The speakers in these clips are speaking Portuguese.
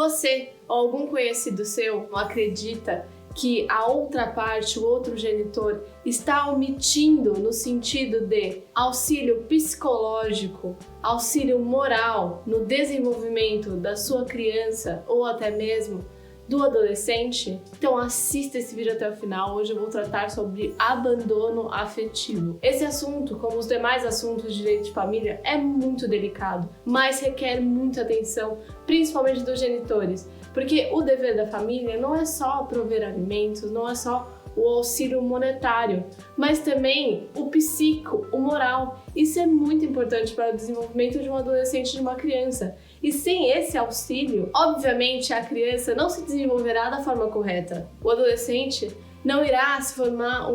você ou algum conhecido seu acredita que a outra parte, o outro genitor, está omitindo no sentido de auxílio psicológico, auxílio moral no desenvolvimento da sua criança ou até mesmo do adolescente? Então assista esse vídeo até o final. Hoje eu vou tratar sobre abandono afetivo. Esse assunto, como os demais assuntos de direito de família, é muito delicado, mas requer muita atenção, principalmente dos genitores, porque o dever da família não é só prover alimentos, não é só o auxílio monetário, mas também o psíquico, o moral. Isso é muito importante para o desenvolvimento de um adolescente, de uma criança. E sem esse auxílio, obviamente a criança não se desenvolverá da forma correta. O adolescente não irá se formar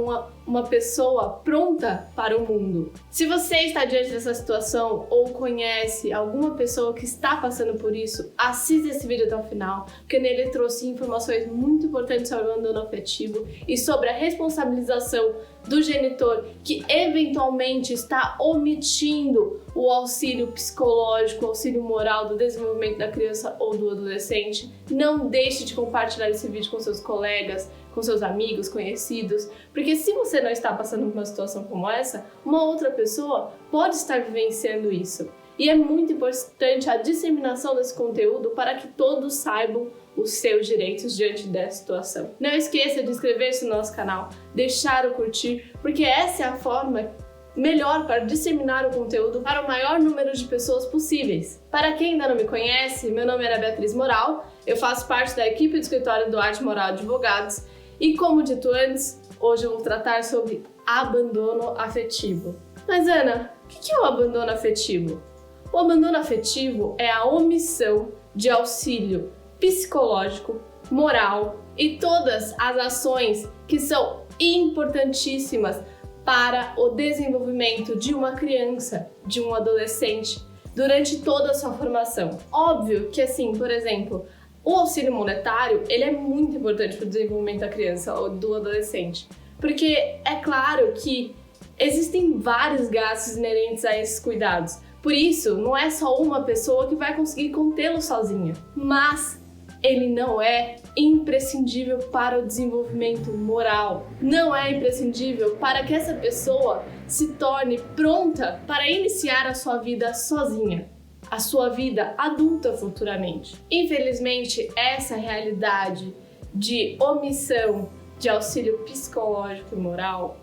uma pessoa pronta para o mundo. Se você está diante dessa situação ou conhece alguma pessoa que está passando por isso, assista esse vídeo até o final, porque nele trouxe informações muito importantes sobre o abandono afetivo e sobre a responsabilização do genitor que eventualmente está omitindo o auxílio psicológico, o auxílio moral do desenvolvimento da criança ou do adolescente. Não deixe de compartilhar esse vídeo com seus colegas, com seus amigos, conhecidos, porque se você não está passando por uma situação como essa, uma outra pessoa pode estar vivenciando isso. E é muito importante a disseminação desse conteúdo para que todos saibam os seus direitos diante dessa situação. Não esqueça de inscrever-se no nosso canal, deixar o curtir, porque essa é a forma melhor para disseminar o conteúdo para o maior número de pessoas possíveis. Para quem ainda não me conhece, meu nome é Beatriz Moral, eu faço parte da equipe do escritório Duarte Moral Advogados e, como dito antes, hoje eu vou tratar sobre abandono afetivo. Mas Ana, o que é o abandono afetivo? O abandono afetivo é a omissão de auxílio psicológico, moral e todas as ações que são importantíssimas para o desenvolvimento de uma criança, de um adolescente, durante toda a sua formação. Óbvio que, assim, por exemplo, o auxílio monetário, ele é muito importante para o desenvolvimento da criança ou do adolescente, porque é claro que existem vários gastos inerentes a esses cuidados. Por isso, não é só uma pessoa que vai conseguir contê-lo sozinha, mas ele não é imprescindível para o desenvolvimento moral. Não é imprescindível para que essa pessoa se torne pronta para iniciar a sua vida sozinha, a sua vida adulta futuramente. Infelizmente, essa realidade de omissão de auxílio psicológico e moral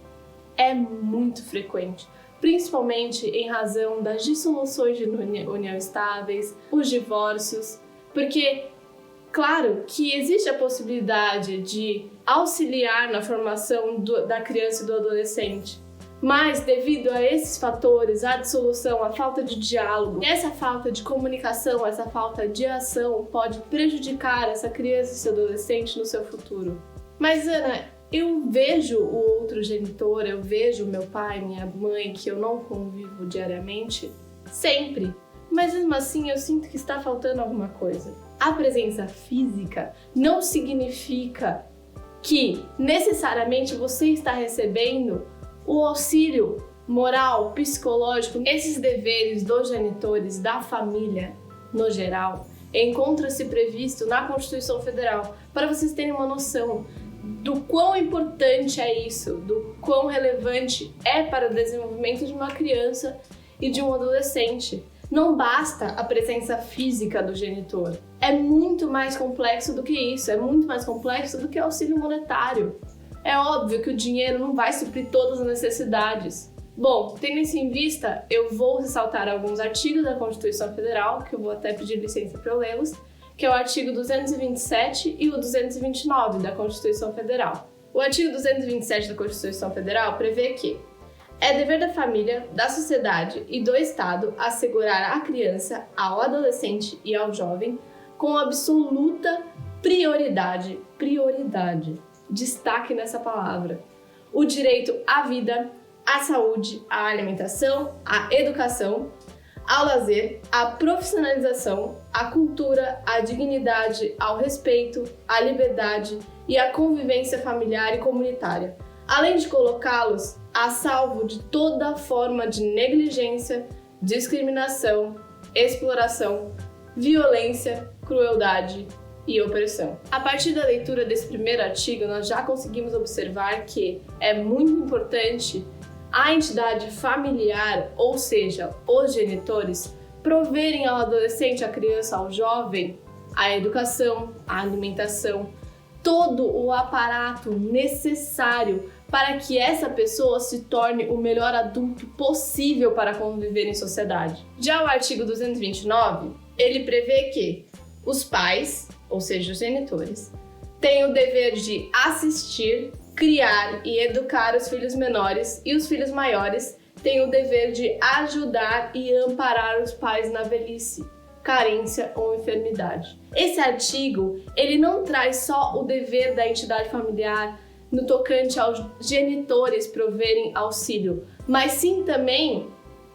é muito frequente, principalmente em razão das dissoluções de união estáveis, os divórcios, porque claro que existe a possibilidade de auxiliar na formação da criança e do adolescente, mas devido a esses fatores, a dissolução, a falta de diálogo, essa falta de comunicação, essa falta de ação pode prejudicar essa criança e esse adolescente no seu futuro. Mas Ana, eu vejo o outro genitor, eu vejo meu pai, minha mãe, que eu não convivo diariamente, sempre, mas mesmo assim eu sinto que está faltando alguma coisa. A presença física não significa que necessariamente você está recebendo o auxílio moral, psicológico. Esses deveres dos genitores, da família no geral, encontra-se previsto na Constituição Federal, para vocês terem uma noção do quão importante é isso, do quão relevante é para o desenvolvimento de uma criança e de um adolescente. Não basta a presença física do genitor. É muito mais complexo do que isso, é muito mais complexo do que auxílio monetário. É óbvio que o dinheiro não vai suprir todas as necessidades. Bom, tendo isso em vista, eu vou ressaltar alguns artigos da Constituição Federal, que eu vou até pedir licença para eu lê-los, que é o artigo 227 e o 229 da Constituição Federal. O artigo 227 da Constituição Federal prevê que é dever da família, da sociedade e do Estado assegurar à criança, ao adolescente e ao jovem, com absoluta prioridade, destaque nessa palavra, o direito à vida, à saúde, à alimentação, à educação, ao lazer, à profissionalização, à cultura, à dignidade, ao respeito, à liberdade e à convivência familiar e comunitária, além de colocá-los a salvo de toda forma de negligência, discriminação, exploração, violência, crueldade e opressão. A partir da leitura desse primeiro artigo, nós já conseguimos observar que é muito importante a entidade familiar, ou seja, os genitores, proverem ao adolescente, à criança, ao jovem, a educação, a alimentação, todo o aparato necessário para que essa pessoa se torne o melhor adulto possível para conviver em sociedade. Já o artigo 229, ele prevê que os pais, ou seja, os genitores, têm o dever de assistir, criar e educar os filhos menores, e os filhos maiores têm o dever de ajudar e amparar os pais na velhice, carência ou enfermidade. Esse artigo, ele não traz só o dever da entidade familiar no tocante aos genitores proverem auxílio, mas sim também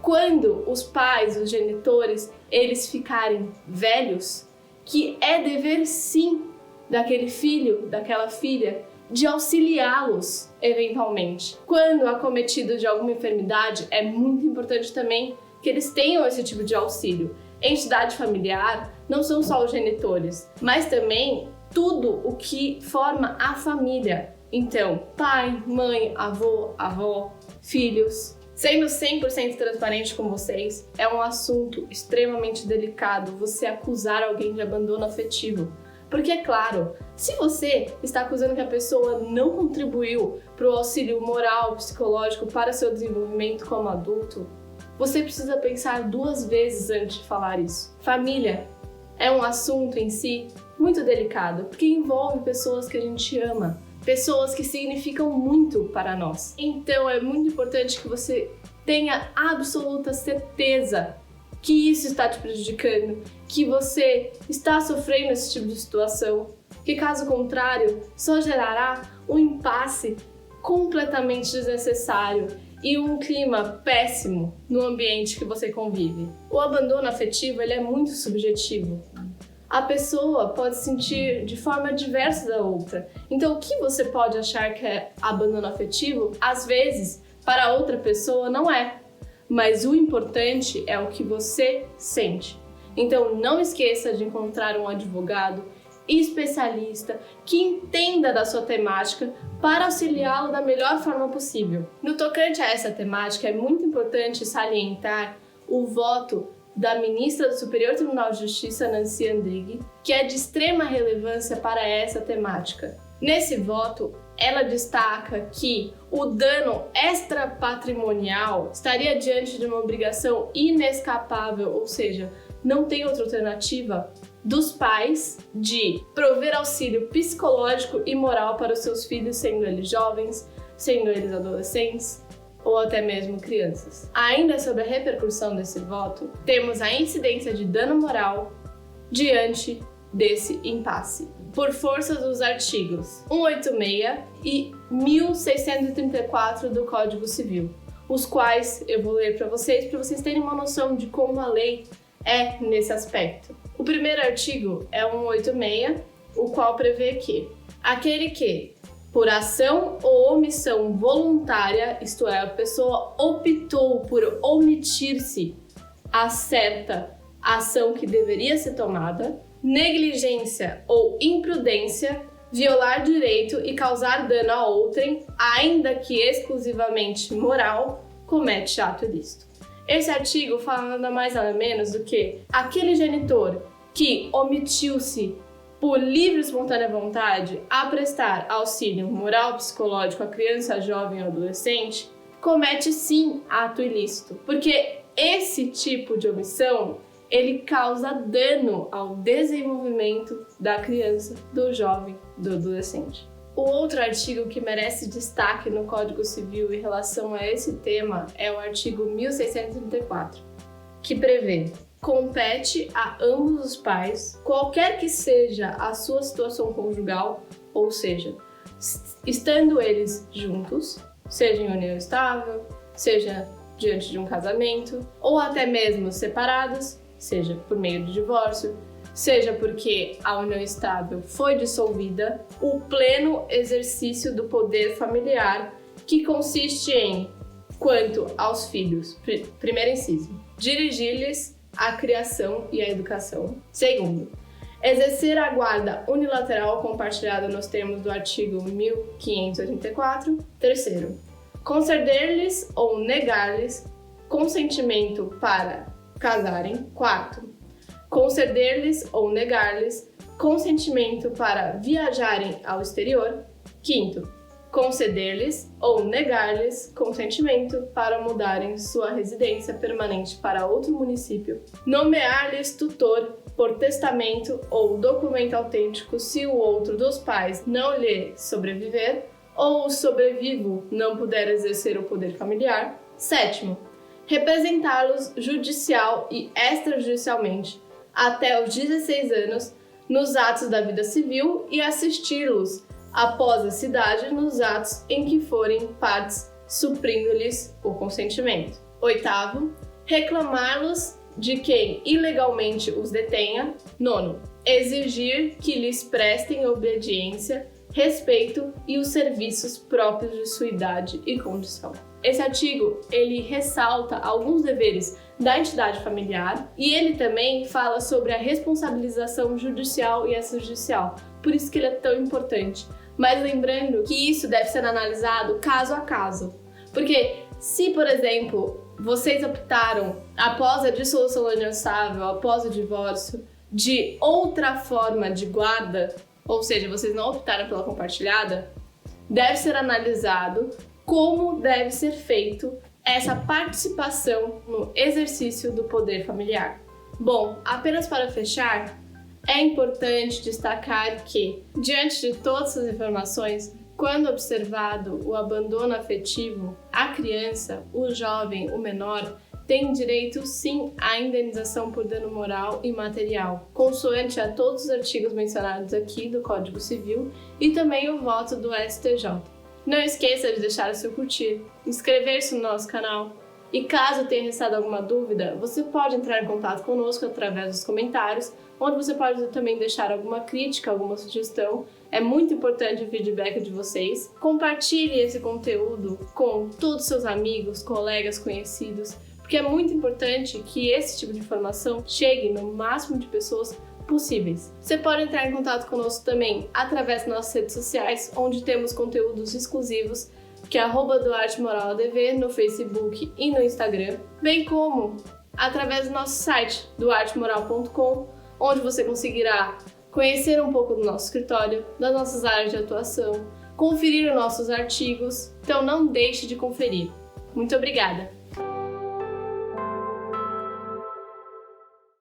quando os pais, os genitores, eles ficarem velhos, que é dever sim daquele filho, daquela filha, de auxiliá-los eventualmente. Quando acometidos de alguma enfermidade, é muito importante também que eles tenham esse tipo de auxílio. Entidade familiar não são só os genitores, mas também tudo o que forma a família. Então, pai, mãe, avô, avó, filhos. Sendo 100% transparente com vocês, é um assunto extremamente delicado você acusar alguém de abandono afetivo. Porque, é claro, se você está acusando que a pessoa não contribuiu para o auxílio moral, psicológico para seu desenvolvimento como adulto, você precisa pensar 2 vezes antes de falar isso. Família é um assunto em si muito delicado, porque envolve pessoas que a gente ama, pessoas que significam muito para nós. Então é muito importante que você tenha absoluta certeza que isso está te prejudicando, que você está sofrendo esse tipo de situação, que caso contrário só gerará um impasse completamente desnecessário e um clima péssimo no ambiente que você convive. O abandono afetivo, ele é muito subjetivo. A pessoa pode sentir de forma diversa da outra. Então, o que você pode achar que é abandono afetivo, às vezes, para outra pessoa não é. Mas o importante é o que você sente. Então, não esqueça de encontrar um advogado especialista que entenda da sua temática para auxiliá-lo da melhor forma possível. No tocante a essa temática, é muito importante salientar o voto da ministra do Superior Tribunal de Justiça, Nancy Andrighi, que é de extrema relevância para essa temática. Nesse voto, ela destaca que o dano extrapatrimonial estaria diante de uma obrigação inescapável, ou seja, não tem outra alternativa dos pais de prover auxílio psicológico e moral para os seus filhos, sendo eles jovens, sendo eles adolescentes ou até mesmo crianças. Ainda sobre a repercussão desse voto, temos a incidência de dano moral diante desse impasse, por força dos artigos 186 e 1634 do Código Civil, os quais eu vou ler para vocês terem uma noção de como a lei é nesse aspecto. O primeiro artigo é 186, o qual prevê que aquele que, por ação ou omissão voluntária, isto é, a pessoa optou por omitir-se a certa ação que deveria ser tomada, negligência ou imprudência, violar direito e causar dano a outrem, ainda que exclusivamente moral, comete ato ilícito. Esse artigo fala nada mais nada menos do que aquele genitor que omitiu-se por livre e espontânea vontade a prestar auxílio moral psicológico à criança, jovem ou adolescente, comete sim ato ilícito, porque esse tipo de omissão ele causa dano ao desenvolvimento da criança, do jovem, do adolescente. O outro artigo que merece destaque no Código Civil em relação a esse tema é o artigo 1634, que prevê: compete a ambos os pais, qualquer que seja a sua situação conjugal, ou seja, estando eles juntos, seja em união estável, seja diante de um casamento, ou até mesmo separados, seja por meio de divórcio, seja porque a união estável foi dissolvida, o pleno exercício do poder familiar, que consiste em, quanto aos filhos, primeiro inciso, dirigir-lhes a criação e a educação. Segundo, exercer a guarda unilateral compartilhada nos termos do artigo 1584. Terceiro, conceder-lhes ou negar-lhes consentimento para casarem. Quarto, conceder-lhes ou negar-lhes consentimento para viajarem ao exterior. Quinto, conceder-lhes ou negar-lhes consentimento para mudarem sua residência permanente para outro município. Nomear-lhes tutor por testamento ou documento autêntico se o outro dos pais não lhe sobreviver ou o sobrevivo não puder exercer o poder familiar. Sétimo, representá-los judicial e extrajudicialmente até os 16 anos nos atos da vida civil e assisti-los após a cidade nos atos em que forem partes, suprindo-lhes o consentimento. Oitavo, reclamá-los de quem ilegalmente os detenha. Nono, exigir que lhes prestem obediência, respeito e os serviços próprios de sua idade e condição. Esse artigo, ele ressalta alguns deveres da entidade familiar e ele também fala sobre a responsabilização judicial e extrajudicial. Por isso que ele é tão importante. Mas lembrando que isso deve ser analisado caso a caso. Porque se, por exemplo, vocês optaram, após a dissolução da união estável, após o divórcio, de outra forma de guarda, ou seja, vocês não optaram pela compartilhada, deve ser analisado como deve ser feito essa participação no exercício do poder familiar. Bom, apenas para fechar, é importante destacar que, diante de todas essas informações, quando observado o abandono afetivo, a criança, o jovem, o menor, tem direito sim à indenização por dano moral e material, consoante a todos os artigos mencionados aqui do Código Civil e também o voto do STJ. Não esqueça de deixar o seu curtir, inscrever-se no nosso canal e caso tenha restado alguma dúvida, você pode entrar em contato conosco através dos comentários, onde você pode também deixar alguma crítica, alguma sugestão. É muito importante o feedback de vocês. Compartilhe esse conteúdo com todos os seus amigos, colegas, conhecidos, porque é muito importante que esse tipo de informação chegue no máximo de pessoas possíveis. Você pode entrar em contato conosco também através das nossas redes sociais, onde temos conteúdos exclusivos, que é @DuarteMoralADV no Facebook e no Instagram, bem como através do nosso site, duartemoral.com, onde você conseguirá conhecer um pouco do nosso escritório, das nossas áreas de atuação, conferir os nossos artigos, então não deixe de conferir. Muito obrigada!